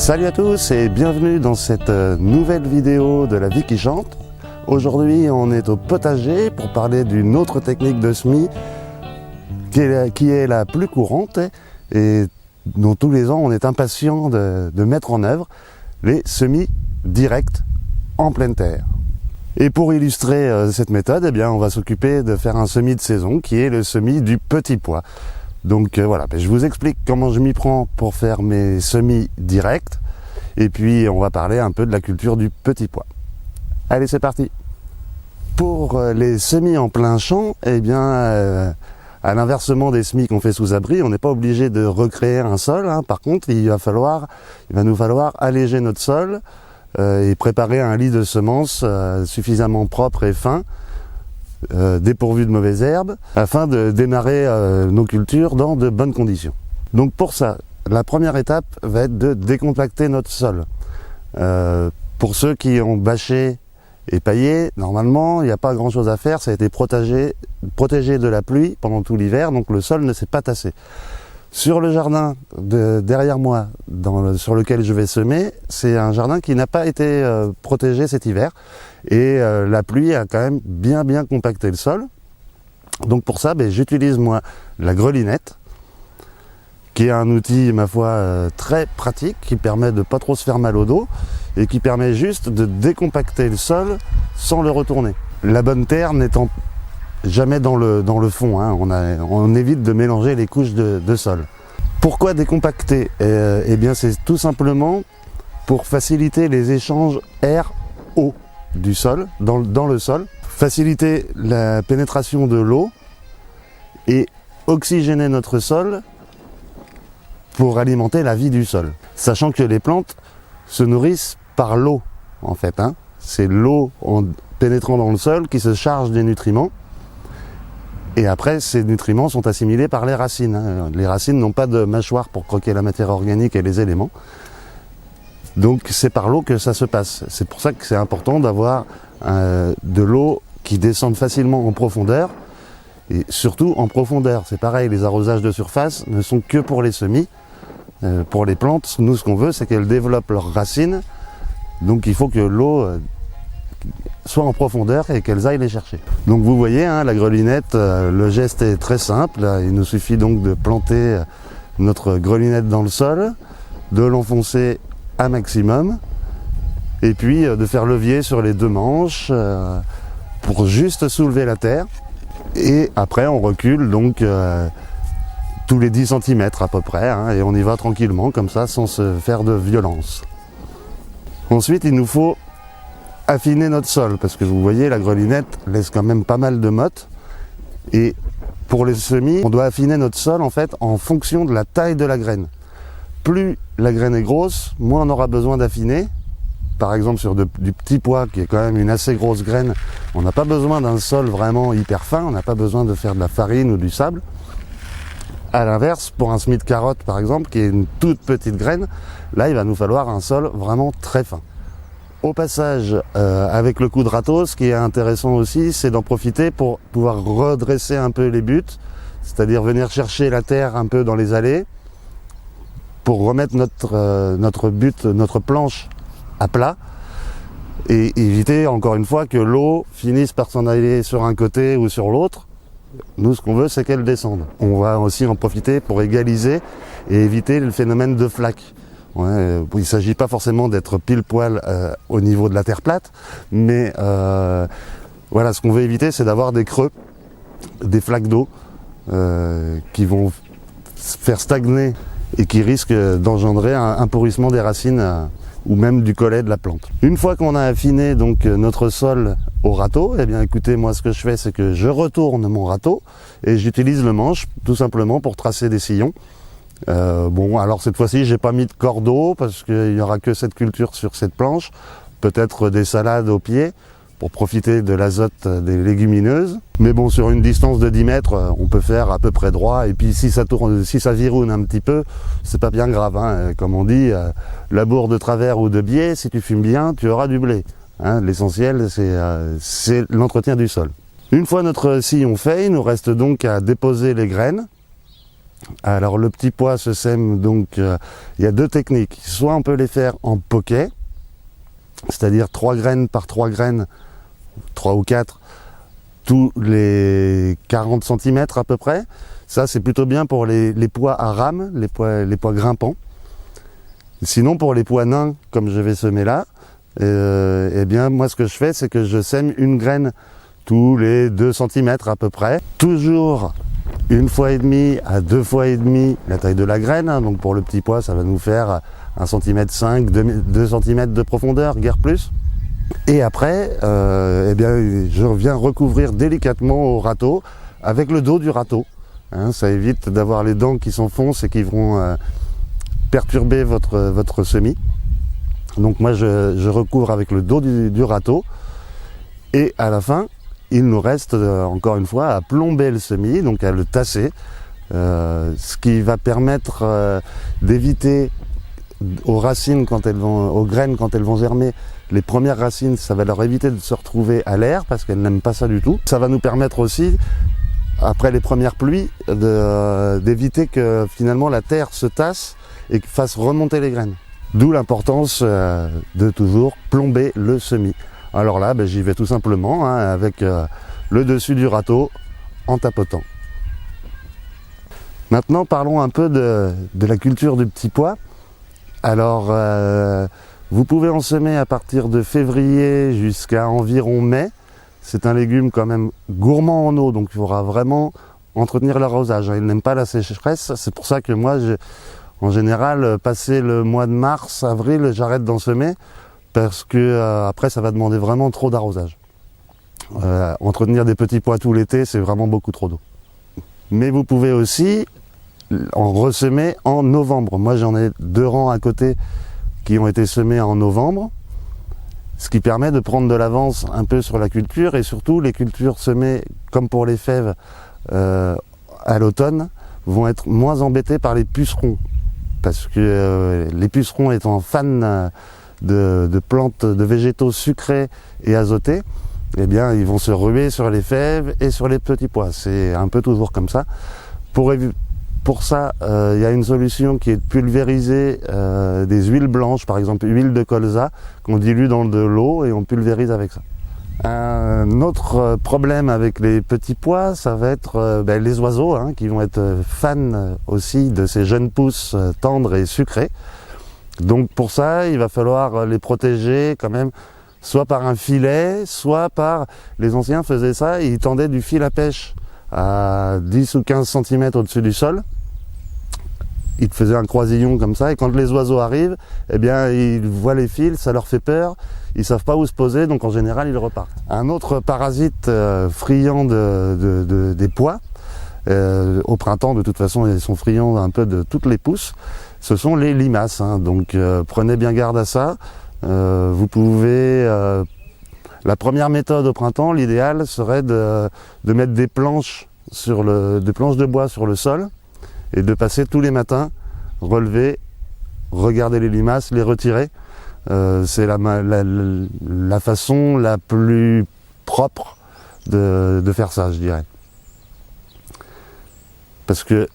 Salut à tous et bienvenue dans cette nouvelle vidéo de la vie qui chante. Aujourd'hui on est au potager pour parler d'une autre technique de semis qui est la plus courante et dont tous les ans on est impatient de mettre en œuvre, les semis directs en pleine terre. Et pour illustrer cette méthode, eh bien, on va s'occuper de faire un semis de saison qui est le semis du petit pois. Donc voilà, je vous explique comment je m'y prends pour faire mes semis directs et puis on va parler un peu de la culture du petit pois. Allez, c'est parti. Pour les semis en plein champ, eh bien, à l'inversement des semis qu'on fait sous abri, on n'est pas obligé de recréer un sol. Par contre, il va nous falloir alléger notre sol et préparer un lit de semences suffisamment propre et fin, dépourvu de mauvaises herbes, afin de démarrer nos cultures dans de bonnes conditions. Donc pour ça, la première étape va être de décompacter notre sol. Pour ceux qui ont bâché et paillé, normalement, il n'y a pas grand chose à faire, ça a été protégé de la pluie pendant tout l'hiver, donc le sol ne s'est pas tassé. Sur le jardin derrière moi, sur lequel je vais semer, c'est un jardin qui n'a pas été protégé cet hiver. Et la pluie a quand même bien compacté le sol. Donc pour ça, j'utilise moi la grelinette, qui est un outil, ma foi, très pratique, qui permet de pas trop se faire mal au dos, et qui permet juste de décompacter le sol sans le retourner. La bonne terre n'étant jamais dans le fond, on évite de mélanger les couches de sol. Pourquoi décompacter ? Eh bien c'est tout simplement pour faciliter les échanges air-eau du sol, dans le sol, faciliter la pénétration de l'eau et oxygéner notre sol pour alimenter la vie du sol. Sachant que les plantes se nourrissent par l'eau en fait. C'est l'eau en pénétrant dans le sol qui se charge des nutriments. Et après, ces nutriments sont assimilés par les racines. Les racines n'ont pas de mâchoire pour croquer la matière organique et les éléments. Donc c'est par l'eau que ça se passe. C'est pour ça que c'est important d'avoir de l'eau qui descende facilement en profondeur. Et surtout en profondeur. C'est pareil, les arrosages de surface ne sont que pour les semis. Pour les plantes, nous ce qu'on veut, c'est qu'elles développent leurs racines. Donc il faut que l'eau soit en profondeur et qu'elles aillent les chercher. Donc vous voyez, la grelinette, le geste est très simple. Il nous suffit donc de planter notre grelinette dans le sol, de l'enfoncer un maximum, et puis de faire levier sur les deux manches pour juste soulever la terre. Et après on recule donc tous les 10 cm à peu près, et on y va tranquillement comme ça sans se faire de violence. Ensuite il nous faut affiner notre sol, parce que vous voyez, la grelinette laisse quand même pas mal de mottes, et pour les semis, on doit affiner notre sol en fait en fonction de la taille de la graine. Plus la graine est grosse, moins on aura besoin d'affiner. Par exemple sur du petit pois, qui est quand même une assez grosse graine, on n'a pas besoin d'un sol vraiment hyper fin, on n'a pas besoin de faire de la farine ou du sable. À l'inverse, pour un semis de carotte par exemple, qui est une toute petite graine, là il va nous falloir un sol vraiment très fin. Au passage, avec le coup de râteau, ce qui est intéressant aussi, c'est d'en profiter pour pouvoir redresser un peu les buttes, c'est-à-dire venir chercher la terre un peu dans les allées, pour remettre notre planche à plat, et éviter encore une fois que l'eau finisse par s'en aller sur un côté ou sur l'autre. Nous, ce qu'on veut, c'est qu'elle descende. On va aussi en profiter pour égaliser et éviter le phénomène de flaque. Il ne s'agit pas forcément d'être pile poil au niveau de la terre plate, mais voilà, ce qu'on veut éviter, c'est d'avoir des creux, des flaques d'eau qui vont faire stagner et qui risquent d'engendrer un pourrissement des racines ou même du collet de la plante. Une fois qu'on a affiné donc notre sol au râteau, eh bien écoutez, moi ce que je fais, c'est que je retourne mon râteau et j'utilise le manche tout simplement pour tracer des sillons. Alors cette fois-ci j'ai pas mis de cordeau parce qu'il n'y aura que cette culture sur cette planche, peut-être des salades au pied pour profiter de l'azote des légumineuses, mais bon, sur une distance de 10 mètres on peut faire à peu près droit, et puis si ça tourne, si ça viroune un petit peu, c'est pas bien grave, comme on dit, labour de travers ou de biais, si tu fumes bien tu auras du blé, l'essentiel c'est l'entretien du sol. Une fois notre sillon fait, il nous reste donc à déposer les graines Alors le petit pois se sème donc, il y a deux techniques. Soit on peut les faire en poquet, c'est-à-dire 3 graines par 3 graines, 3 ou 4, tous les 40 cm à peu près. Ça c'est plutôt bien pour les pois à rame, les pois grimpants. Sinon pour les pois nains, comme je vais semer là, eh bien moi ce que je fais c'est que je sème une graine tous les 2 cm à peu près. Toujours 1,5 fois à 2,5 fois la taille de la graine, hein. Donc pour le petit pois ça va nous faire 1,5 cm, 2 cm de profondeur, guère plus. Et après, eh bien, je viens recouvrir délicatement au râteau avec le dos du râteau. Hein, ça évite d'avoir les dents qui s'enfoncent et qui vont perturber votre semis. Donc moi je recouvre avec le dos du râteau et à la fin il nous reste encore une fois à plomber le semis, donc à le tasser, ce qui va permettre d'éviter aux racines aux graines quand elles vont germer, les premières racines, ça va leur éviter de se retrouver à l'air parce qu'elles n'aiment pas ça du tout. Ça va nous permettre aussi, après les premières pluies, d'éviter que finalement la terre se tasse et fasse remonter les graines. D'où l'importance de toujours plomber le semis. Alors là, j'y vais tout simplement hein, avec le dessus du râteau en tapotant. Maintenant, parlons un peu de la culture du petit pois. Alors, vous pouvez en semer à partir de février jusqu'à environ mai. C'est un légume quand même gourmand en eau, donc il faudra vraiment entretenir l'arrosage. Il n'aime pas la sécheresse, c'est pour ça que moi, en général, passé le mois de mars, avril, j'arrête d'en semer. Parce que après ça va demander vraiment trop d'arrosage. Entretenir des petits pois tout l'été, c'est vraiment beaucoup trop d'eau. Mais vous pouvez aussi en ressemer en novembre. Moi j'en ai 2 rangs à côté qui ont été semés en novembre, ce qui permet de prendre de l'avance un peu sur la culture et surtout les cultures semées comme pour les fèves à l'automne vont être moins embêtées par les pucerons. Parce que les pucerons étant fans de plantes, de végétaux sucrés et azotés, eh bien ils vont se ruer sur les fèves et sur les petits pois. C'est un peu toujours comme ça. Pour ça, il y a une solution qui est de pulvériser des huiles blanches, par exemple huile de colza, qu'on dilue dans de l'eau et on pulvérise avec ça. Un autre problème avec les petits pois, ça va être les oiseaux hein, qui vont être fans aussi de ces jeunes pousses tendres et sucrées. Donc pour ça, il va falloir les protéger quand même, soit par un filet, soit par... Les anciens faisaient ça, ils tendaient du fil à pêche à 10 ou 15 cm au-dessus du sol. Ils faisaient un croisillon comme ça, et quand les oiseaux arrivent, eh bien ils voient les fils, ça leur fait peur, ils savent pas où se poser, donc en général ils repartent. Un autre parasite friand des pois, au printemps de toute façon ils sont friands un peu de toutes les pousses, ce sont les limaces, hein. Donc prenez bien garde à ça. Vous pouvez... la première méthode au printemps, l'idéal serait de mettre des planches de bois sur le sol et de passer tous les matins, relever, regarder les limaces, les retirer. C'est la façon la plus propre de faire ça, je dirais. Parce que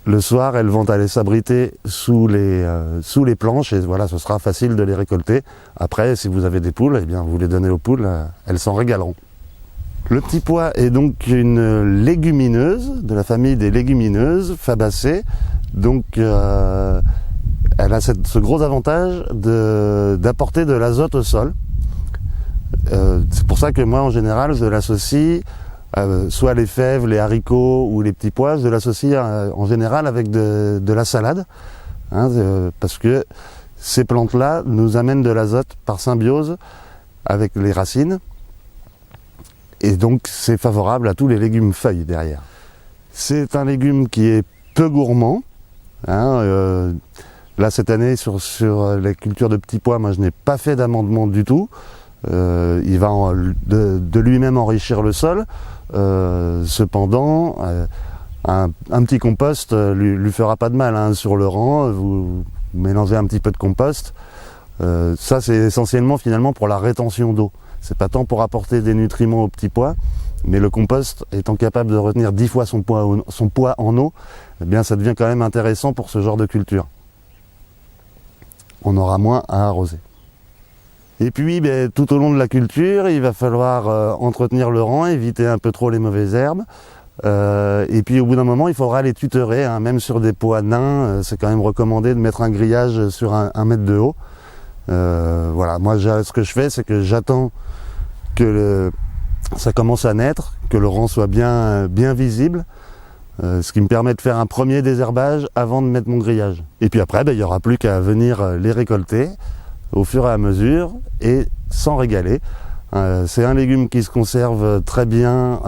le soir, elles vont aller s'abriter sous les planches et voilà, ce sera facile de les récolter. Après, si vous avez des poules, eh bien, vous les donnez aux poules, elles s'en régaleront. Le petit pois est donc une légumineuse de la famille des légumineuses, fabacées. Donc, elle a ce gros avantage d'apporter de l'azote au sol. C'est pour ça que moi, en général, je l'associe soit les fèves, les haricots ou les petits pois, je l'associe en général avec de la salade, hein, parce que ces plantes-là nous amènent de l'azote par symbiose avec les racines, et donc c'est favorable à tous les légumes feuilles derrière. C'est un légume qui est peu gourmand, hein, là cette année sur la culture de petits pois, moi je n'ai pas fait d'amendement du tout. Il va de lui-même enrichir le sol. Cependant, un petit compost lui fera pas de mal, hein. Sur le rang, vous mélangez un petit peu de compost. Ça, c'est essentiellement finalement pour la rétention d'eau. C'est pas tant pour apporter des nutriments aux petits pois, Mais le compost étant capable de retenir 10 fois son poids en eau, eh bien ça devient quand même intéressant pour ce genre de culture. On aura moins à arroser. Et puis tout au long de la culture, il va falloir entretenir le rang, éviter un peu trop les mauvaises herbes. Et puis au bout d'un moment, il faudra les tutorer, hein, même sur des poids nains, c'est quand même recommandé de mettre un grillage sur 1 mètre de haut. Voilà, moi ce que je fais, c'est que j'attends que ça commence à naître, que le rang soit bien visible, ce qui me permet de faire un premier désherbage avant de mettre mon grillage. Et puis après, il n'y aura plus qu'à venir les récolter au fur et à mesure et s'en régaler. C'est un légume qui se conserve très bien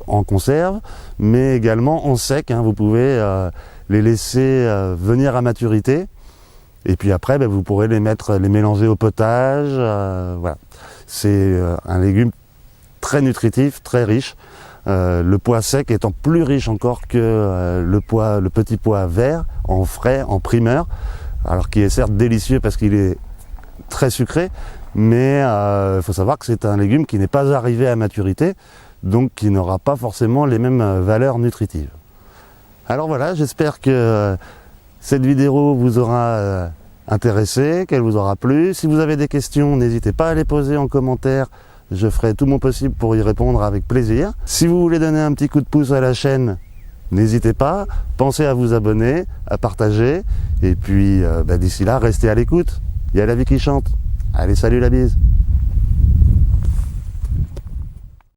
en conserve, mais également en sec, hein. Vous pouvez les laisser venir à maturité, et puis après vous pourrez les mélanger au potage. Voilà. C'est un légume très nutritif, très riche. Le pois sec étant plus riche encore que le petit pois vert, en frais, en primeur, alors qui est certes délicieux parce qu'il est très sucré, mais il faut savoir que c'est un légume qui n'est pas arrivé à maturité, donc qui n'aura pas forcément les mêmes valeurs nutritives. Alors voilà, j'espère que cette vidéo vous aura intéressé, qu'elle vous aura plu. Si vous avez des questions, n'hésitez pas à les poser en commentaire, je ferai tout mon possible pour y répondre avec plaisir. Si vous voulez donner un petit coup de pouce à la chaîne, n'hésitez pas, pensez à vous abonner, à partager, et puis d'ici là, restez à l'écoute. Il y a la vie qui chante. Allez, salut la bise!